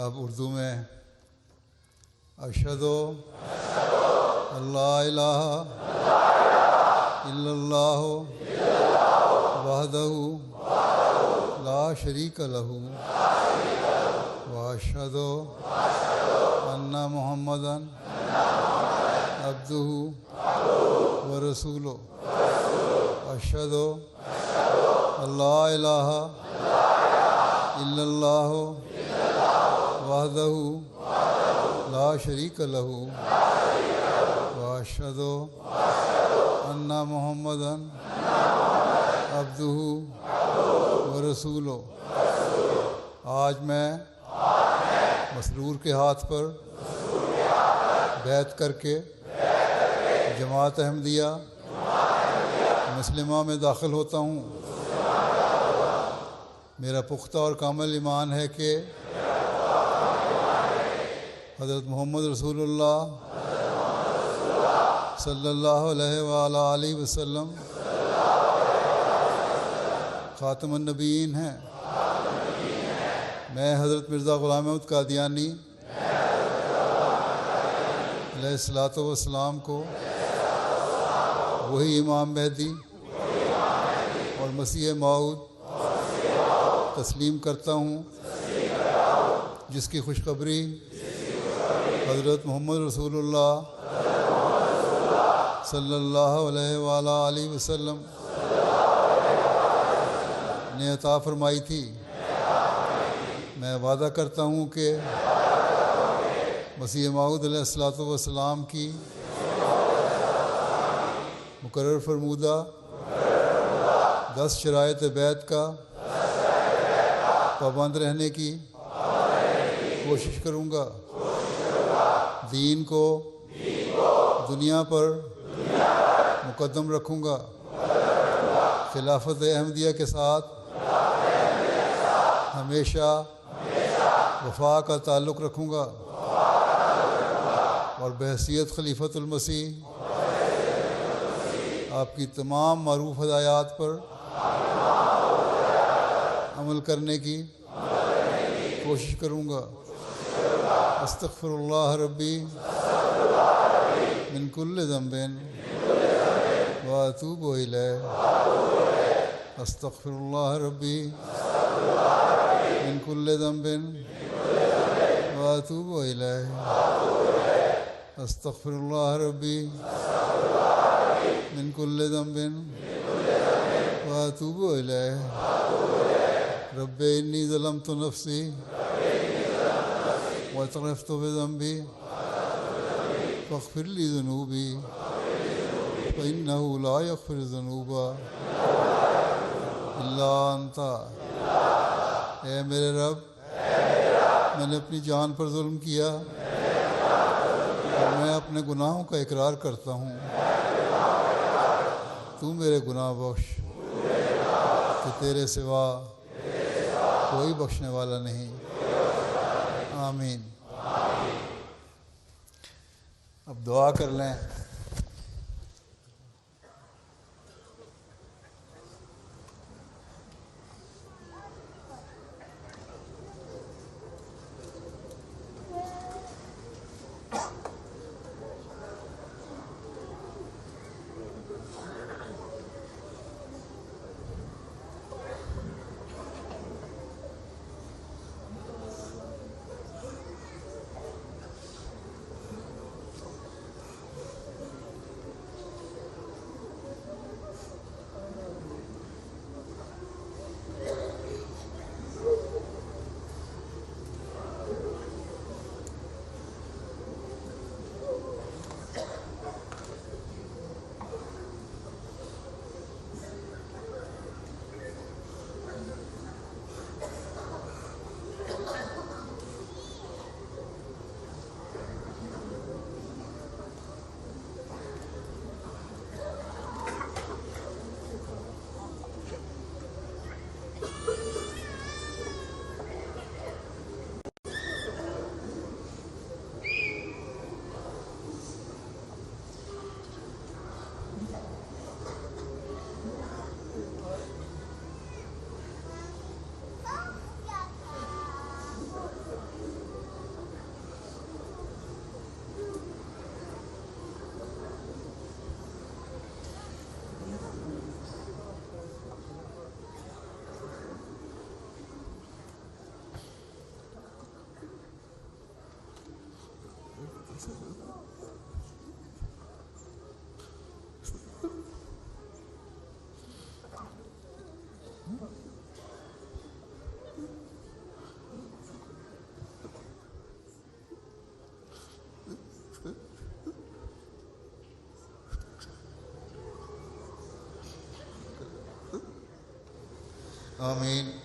اب اردو میں اشہدو اللہ الہ الا اللہ وحدہ لا شریک لہ واشہد ان محمدا عبدہ ورسولہ اشہد اللہ الہ الا اللہ وحدہ لا شریک لہ واشہد ان محمدا عبدہ ورسولہ۔ آج میں مسرور کے ہاتھ پر بیعت کر کے جماعت احمدیہ مسلمہ میں داخل ہوتا ہوں۔ میرا پختہ اور کامل ایمان ہے کہ حضرت محمد رسول اللہ صلی اللہ علیہ وآلہ وسلم خاتم النبیین ہیں۔ میں حضرت مرزا غلام احمد قادیانی علیہ الصلاۃ والسلام کو وہی امام مہدی اور مسیح موعود تسلیم کرتا ہوں جس کی خوشخبری حضرت محمد رسول اللہ صلی اللہ علیہ وآلہ وسلم نے عطا فرمائی تھی۔ میں وعدہ کرتا ہوں کہ مسیح موعود علیہ الصلاۃ والسلام کی مقرر فرمودہ 10 شرائط بیعت کا پابند رہنے کی کوشش کروں گا، دین کو دنیا پر مقدم رکھوں گا، خلافت احمدیہ کے ساتھ ہمیشہ وفا کا تعلق رکھوں گا اور بحیثیت خلیفۃ المسیح آپ کی تمام معروف ہدایات پر عمل کرنے کی کوشش کروں گا۔ استغفر اللہ ربی من کل ذنب واتوب الیہ۔ استغفر اللہ ربی من کل ذنب واتوب الیہ۔ استغفر اللہ ربی من کل ذنب واتوب الیہ۔ رب انی ظلمت نفسی واعترفت بذنبی فاغفر لی ذنوبی فإنہ لا یغفر الذنوب الا انت۔ اے میرے رب، میں نے اپنی جان پر ظلم کیا اور میں اپنے گناہوں کا اقرار کرتا ہوں۔ تو میرے گناہ بخش کہ تیرے سوا کوئی بخشنے والا نہیں۔ آمین۔ اب دعا کر لیں۔ آمین.